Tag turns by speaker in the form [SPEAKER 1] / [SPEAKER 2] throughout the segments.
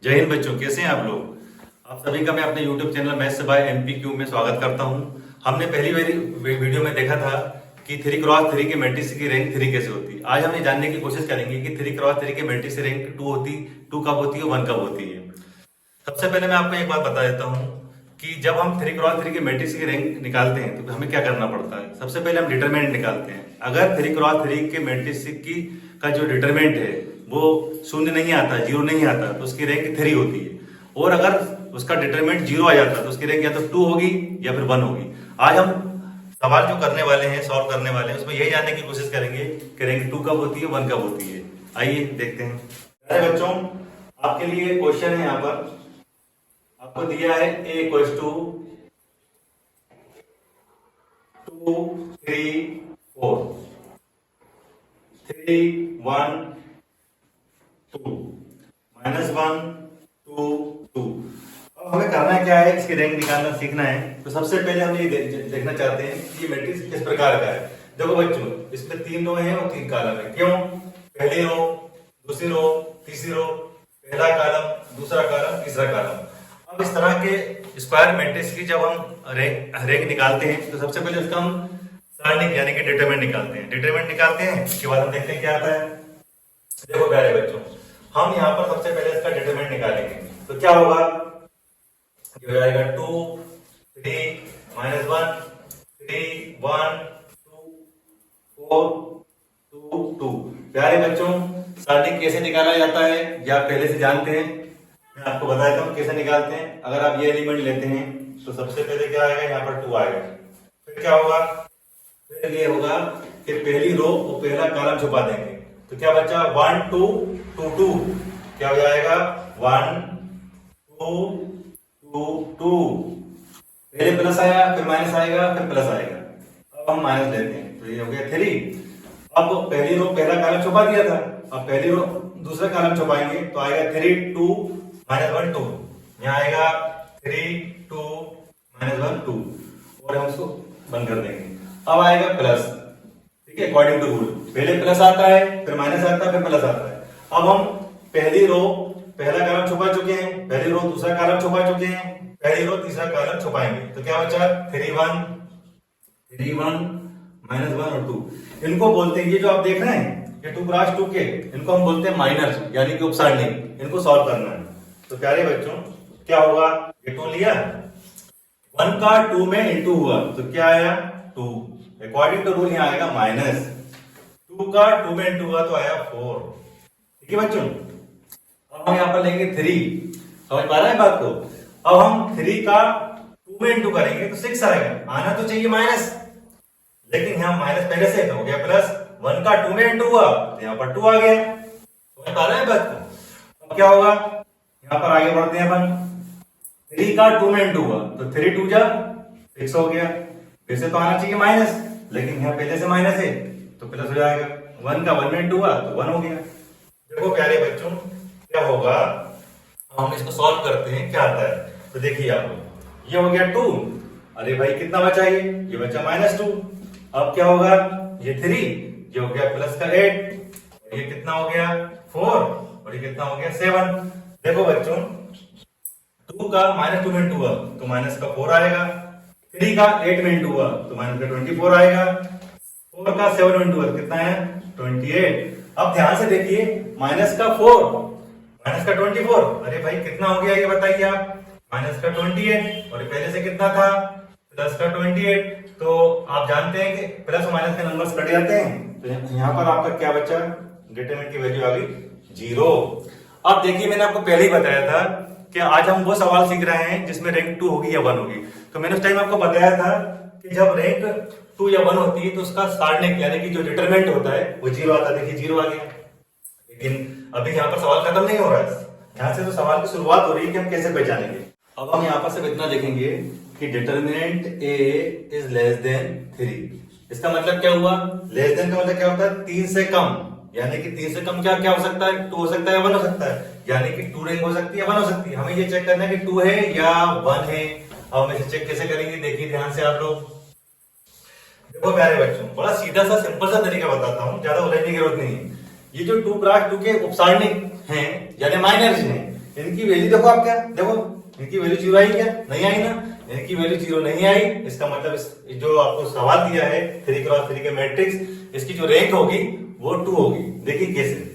[SPEAKER 1] जय हिंद बच्चों, कैसे हैं आप लोग। आप सभी का मैं अपने YouTube channel maths by MPQ में स्वागत करता हूं। हमने पहली वीडियो में देखा था कि 3x3 के मैट्रिक्स की रैंक 3 कैसे होती है। आज हम ये जानने की कोशिश करेंगे कि 3x3 के मैट्रिक्स की रैंक 2 कब होती है, 1 कब होती है। सबसे पहले मैं आपको एक बात बता देता हूँ कि जब हम 3x3 के मैट्रिक्स की रैंक निकालते हैं तो हमें क्या करना पड़ता है। सबसे पहले हम डिटरमिनेंट निकालते हैं। अगर 3x3 के मैट्रिक्स की का जो डिटरमिनेंट है वो 0 नहीं आता, 0 नहीं आता, तो उसकी रैंक 3 होती है। और अगर उसका डिटरमिनेंट 0 आ जाता है तो उसकी रैंक या तो 2 होगी या फिर 1 होगी। आज हम सवाल जो करने वाले हैं, सॉल्व करने वाले हैं, उसमें यही जानने की कोशिश करेंगे कि रैंक 2 कब होती है, 1 कब होती है। आइए देखते हैं। अरे बच्चों, आपके लिए क्वेश्चन है। यहाँ पर आपको दिया है a इक्वल्स टू 2 3 4 3 1 2 -1 2 2। अब हमें करना क्या है, इसकी रैंक निकालना सीखना है। तो सबसे पहले हम ये देखना चाहते हैं कि ये मैट्रिक्स किस प्रकार का है। देखो बच्चों, इसमें 3 रो हैं और 3 कॉलम है। क्यों? पहली रो, दूसरी रो, तीसरी रो, पहला कॉलम, दूसरा कॉलम, तीसरा कॉलम। अब इस तरह के स्क्वायर मैट्रिक्स की जब हम रैंक निकालते हैं तो सबसे पहले उसका हम सारणिक यानी कि डिटरमिनेंट निकालते हैं। डिटरमिनेंट निकालते हैं, उसके बाद हम देखते हैं क्या आता है। देखो प्यारे बच्चों, हम यहाँ पर सबसे पहले इसका डिटरमिनेंट निकालेंगे। तो क्या होगा, ये हो जाएगा 2 3 -1 3 1 2 4 2 2। प्यारे बच्चों, सारणिक कैसे निकाला जाता है या पहले से जानते हैं। मैं आपको बता देता हूँ कैसे निकालते हैं। अगर आप ये एलिमेंट लेते हैं तो सबसे पहले क्या आएगा, यहाँ पर 2 आएगा। फिर क्या होगा, फिर ये होगा कि पहली रो और पहला कॉलम छुपा देंगे। तो क्या बचा, 1 2 2 2। क्या हो जाएगा, 1 2 2 2। पहले प्लस आया, फिर माइनस आएगा, फिर प्लस आएगा। अब हम माइनस लेते हैं तो ये हो गया 3। अब पहली रो पहला कॉलम छुपा दिया था, अब पहली रो दूसरा कॉलम छुपाएंगे तो आएगा 3 2 -1 2। यहाँ आएगा 3 2 -1 2 और हम इसको बंद कर देंगे। अब आएगा प्लस, ठीक है, अकॉर्डिंग टू रूल। पहले प्लस आता है, फिर माइनस आता है, फिर प्लस आता है। अब हम पहली रो पहला कॉलम छुपा चुके हैं, पहली रो दूसरा कॉलम छुपा चुके हैं, पहली रो तीसरा कॉलम छुपाएंगे। तो क्या बचा, 3 1 -1 और 2। इनको बोलते हैं, ये जो आप देख रहे हैं ये 2x2 के, इनको हम बोलते हैं माइनर यानी कि उपसारणिक। इनको सॉल्व करना है। तो प्यारे बच्चों, क्या होगा, ये 2 लिया, 1 का 2 में इंटू हुआ तो क्या आया 2। अकॉर्डिंग टू रूल यहाँ आएगा माइनस। 2 का 2 में इंटू हुआ तो आया 4। ठीक है बच्चों, अब हम यहाँ पर लेंगे 3। समझ पा रहे हैं बात को। अब हम 3 का 2 में इंटू करेंगे तो 6 आएगा। आना तो चाहिए माइनस, लेकिन यहाँ माइनस पहले से हो गया प्लस। 1 का 2 में इंटू हुआ तो यहाँ पर 2 आ गया। समझ पा रहे हैं बात को। अब क्या होगा, यहाँ पर आगे बढ़ते हैं अपन। 3 का 2 में इंटू हुआ तो 3 2 जा 6 हो गया। फिर से तो आना चाहिए माइनस, लेकिन यहाँ पहले से माइनस है तो प्लस हो जाएगा। 1 का 1 में इंटू हुआ तो 1 हो गया। देखो प्यारे बच्चों, क्या होगा, हम इसको सॉल्व करते हैं, क्या आता है। तो देखिए आप लोग, ये हो गया 2। अरे भाई कितना बचा, ये बचा -2। अब क्या होगा, ये 3, ये हो गया प्लस का 8, और ये कितना हो गया 4, और ये कितना हो गया 7। देखो बच्चों, 2 का -2 में इंटू हुआ तो माइनस का 4 आएगा। 3 का 8 में इंटू हुआ तो माइनस का 24 आएगा। 4 का 7 में इंटू हुआ तो कितना है 28। अब ध्यान से देखिए, माइनस का 4 माइनस का 24, अरे भाई कितना हो गया ये बताइए आप, माइनस का 28, और पहले से कितना था प्लस का 28। तो आप जानते हैं कि प्लस और माइनस के नंबर्स कट जाते हैं। तो यहाँ पर आपका क्या बचा, डिटरमिनेंट की वैल्यू आ गई 0। अब देखिए, मैंने आपको पहले ही बताया था कि आज हम वो सवाल सीख रहे हैं जिसमें रैंक 2 होगी या 1 होगी। तो मैंने उस टाइम आपको बताया था कि जब रैंक 2 या 1 होती है तो उसका सारणिक यानी कि जो डिटरमिनेंट होता है वो 0 आता है। देखिए 0 आ गया, लेकिन अभी यहाँ पर सवाल खत्म नहीं हो रहा है। यहाँ से तो सवाल की शुरुआत हो रही है कि हम कैसे पहचानेंगे। अब हम यहाँ पर सिर्फ इतना देखेंगे कि determinant a is less than 3। इसका मतलब क्या हुआ, लेस देन का मतलब क्या होता है 3 से कम, यानी कि 3 से कम क्या क्या हो सकता है, 2 हो सकता है या 1 हो सकता है। यानी कि 2 रैंक हो सकती है, 1 हो सकती है। हमें ये चेक करना है कि 2 है या 1 है। अब हम इसे चेक कैसे करेंगे, देखिए ध्यान से आप लोग। देखो प्यारे बच्चों, बड़ा सीधा सा सिंपल सा तरीका बताता हूँ, ज्यादा उलझने की जरूरत नहीं है। ये जो 2x2 के उपसारणिक हैं यानी माइनर्स हैं, इनकी वैल्यू देखो आप, क्या देखो इनकी वैल्यू 0 आई क्या? नहीं आई ना। इनकी वैल्यू 0 नहीं आई, इसका मतलब जो आपको सवाल दिया है 3x3 के मैट्रिक्स, इसकी जो रैंक होगी वो 2 होगी। देखिए कैसे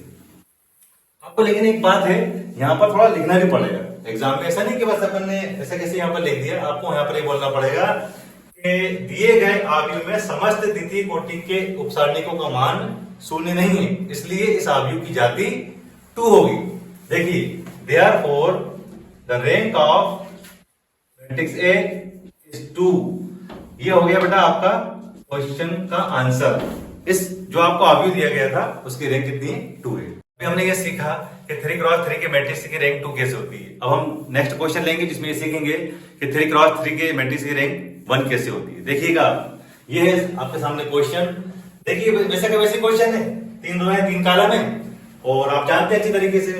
[SPEAKER 1] आपको, लेकिन एक बात है यहाँ पर थोड़ा लिखना भी पड़ेगा एग्जाम में। ऐसा नहीं कि बस अपन ने ऐसा कैसे यहाँ पर लिख दिया, आपको यहाँ पर ये बोलना पड़ेगा कि दिए गए आव्यूह में समस्त द्वितीय कोटि के उपसारणिकों का मान 0 नहीं है, इसलिए इस आव्यूह की जाति 2 होगी। देखिए therefore the rank of matrix A is 2। ये हो गया बेटा आपका क्वेश्चन का आंसर। इस जो आपको आव्यूह दिया गया था उसकी रैंक कितनी है? 2 है। अभी हमने ये सीखा कि 3x3 के मैट्रिक्स की रैंक 2 कैसे होती है। अब हम नेक्स्ट क्वेश्चन लेंगे जिसमें ये सीखेंगे कि 3x3 के मैट्रिक्स की रैंक 1 कैसे होती है। देखिएगा ये है आपके सामने क्वेश्चन। देखिए वैसे का वैसे क्वेश्चन है, 3 रो है 3 कॉलम है, और आप जानते हैं अच्छी तरीके से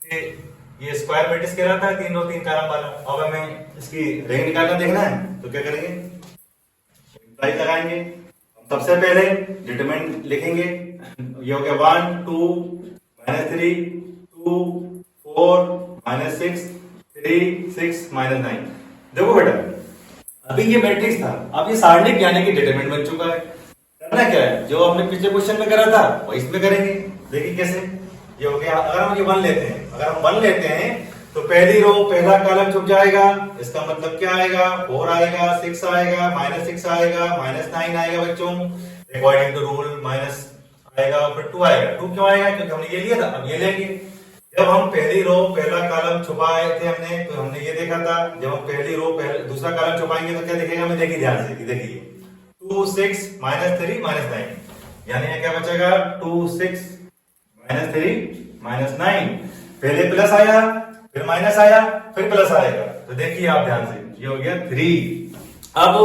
[SPEAKER 1] कि ये स्क्वायर मैट्रिक्स कहलाता है 3 रो 3 कॉलम वाला। अब हमें इसकी रैंक निकालना देखना है तो क्या करेंगे? प्राइस लगाएंगे। सबसे पहले डिटरमिनेंट लिखेंगे, ये हो गया 1 2 -3 2 4 -6 3 6 -9। देखो बेटा अभी ये मैट्रिक्स था, अब ये सारणिक यानी कि डिटरमिनेंट बन चुका है। करना क्या है, जो हमने पिछले क्वेश्चन में करा था वो इसमें करेंगे। देखिए कैसे ये हो गया। अगर हम ये 1 लेते हैं, अगर हम 1 लेते हैं तो पहली रो पहला कॉलम छुप जाएगा। इसका मतलब क्या आएगा? 4 आएगा, 6 आएगा, -6 आएगा, -9 आएगा बच्चों अकॉर्डिंग टू रूल, माइनस आएगा, फिर 2 आएगा। 2 क्यों आएगा? क्योंकि हमने ये लिया था, अब ये लेंगे। जब हम पहली रो पहला कॉलम छुपाए थे हमने, तो हमने ये देखा था जब हम पहली रो दूसरा कॉलम छुपाएंगे तो क्या दिखेगा हमें? देखिए ध्यान से, देखिए 2 6 -3 -9, यानी ये क्या बचेगा? 2 6 -3 -9। पहले प्लस आया, फिर माइनस आया, फिर प्लस आएगा, तो देखिए आप ध्यान से, ये हो गया 3। अब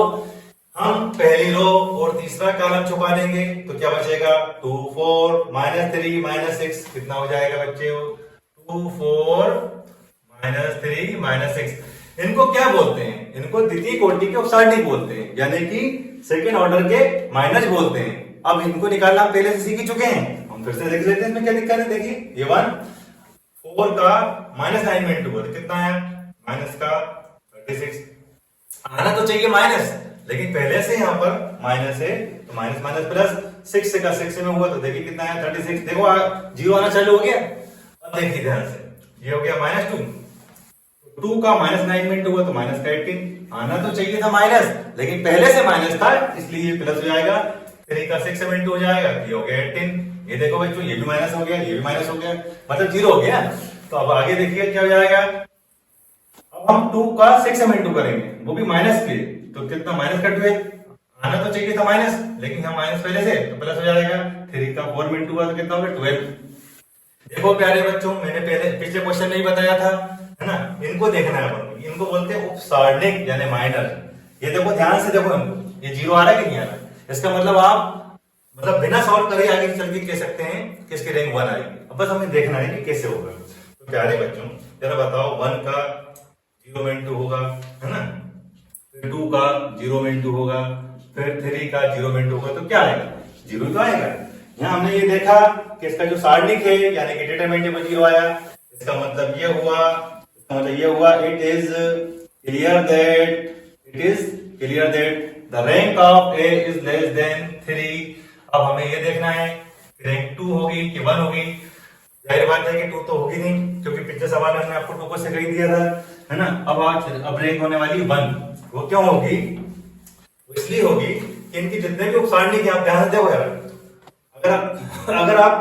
[SPEAKER 1] हम पहली रो और तीसरा कॉलम छुपा देंगे तो क्या बचेगा? 2 4 -3 -6 कितना हो जाएगा बच्चे? 2 4 -3 -6। इनको क्या बोलते हैं? इनको द्वितीय कोटि के उपसारणिक बोलते हैं, यानी कि सेकेंड ऑर्डर के माइनस बोलते हैं। अब इनको निकालना हम पहले से सीख ही चुके हैं, हम फिर से देख लेते हैं इसमें क्या दिक्कत है। देखिए ये 1 4 का -9 में इंटू तो कितना है? माइनस का 36। आना तो चाहिए माइनस, लेकिन पहले से यहाँ पर माइनस है तो माइनस माइनस प्लस, 6 का 6 में हुआ तो देखिए कितना है? 36। देखो 0 आना चालू हो गया। अब देखिए ध्यान से, ये हो गया -2, 2 का -9 में हुआ तो माइनस का 18। आना तो चाहिए था माइनस, लेकिन पहले से माइनस था इसलिए ये प्लस हो जाएगा। 3 का 6 में हो जाएगा, ये हो गया 18। ये देखो बच्चों ये भी माइनस हो गया, ये भी माइनस हो गया, मतलब 0 हो गया। तो अब आगे देखिए क्या हो जाएगा। अब हम 2 का 6 में इंटू करेंगे, वो भी माइनस के, तो कितना? माइनस का 12। आना तो चाहिए था माइनस, लेकिन यहाँ माइनस पहले से तो प्लस हो जाएगा। 3 का 4 में इंटू हुआ तो कितना हो गया? 12। देखो प्यारे बच्चों, मैंने पहले पिछले क्वेश्चन में ही बताया था, है ना? इनको देखना है, इनको बोलते हैं उपसारणिक यानी माइनर। ये देखो ध्यान से देखो, इनको ये 0 आ रहा है कि नहीं आ रहा? इसका मतलब आप बिना सॉल्व करे आगे चल के कह सकते हैं कि इसकी रैंक 1 आएगी। अब बस हमें देखना है कि कैसे होगा। तो प्यारे बच्चों जरा बताओ, 1 का 0 में इंटू होगा, है ना? फिर 2 का 0 में इंटू होगा, फिर 3 का 0 में इंटू होगा, तो क्या आएगा? 0 तो आएगा। यहाँ हमने ये देखा कि इसका जो सारणिक है यानी कि डिटरमिनेंट में 0 आया, इसका मतलब ये हुआ, इसका मतलब ये हुआ it is clear that the rank of A is less than 3। अब हमें ये देखना है रैंक 2 होगी कि 1 होगी। जाहिर बात है कि 2 तो होगी नहीं, क्योंकि पिछले सवाल में हमने आपको 2 को से कही दिया था, है ना? अब रैंक होने वाली 1। वो क्यों होगी? वो इसलिए होगी कि इनकी जितने भी उपसारणिक आप ध्यान से देखो यार, अगर आप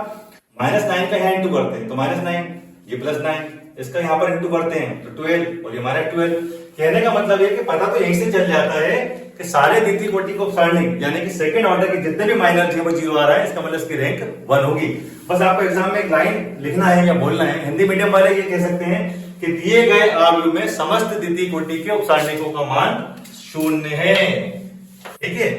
[SPEAKER 1] -9 का यहाँ इंटू करते हैं तो -9, ये +9, इसका यहाँ पर इंटू करते हैं तो 12 और ये -12। कहने का मतलब ये कि पता तो यहीं से चल जाता है कि सारे द्वितीय कोटि को उपसारणिक यानी कि सेकंड ऑर्डर के जितने भी माइनर थे वो 0 आ रहा है, इसका मतलब इसकी रैंक 1 होगी। बस आपको एग्जाम में एक लाइन लिखना है या बोलना है। हिंदी मीडियम वाले ये कह सकते हैं कि दिए गए आव्यूह में समस्त द्वितीय कोटि के उपसारणिकों का मान 0 है। ठीक है,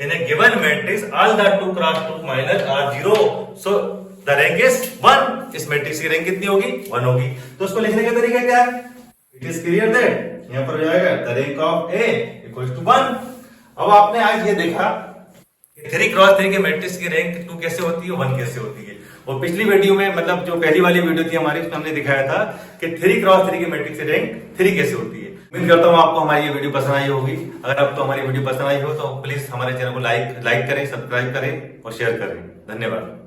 [SPEAKER 1] in a given matrix all the 2x2 minor are 0, so the rank is 1। इस मैट्रिक्स की रैंक कितनी होगी? 1 होगी। तो उसको लिखने का तरीका क्या है? इट इज क्लियर दैट, यहां पर हो जाएगा the rank of A equals to 1। अब आपने आज ये देखा 3 क्रॉस 3 के मैट्रिक्स की रैंक 2 कैसे होती है, 1 कैसे होती है। और पिछली वीडियो में मतलब जो पहली वाली वीडियो थी हमारी, उसमें हमने दिखाया था कि 3 क्रॉस 3 के मैट्रिक्स की रैंक 3 कैसे होती है। उम्मीद करता हूँ आपको हमारी ये वीडियो पसंद आई होगी। अगर आपको हमारी वीडियो पसंद आई हो तो प्लीज हमारे चैनल को लाइक करें, सब्सक्राइब करें और शेयर करें। धन्यवाद।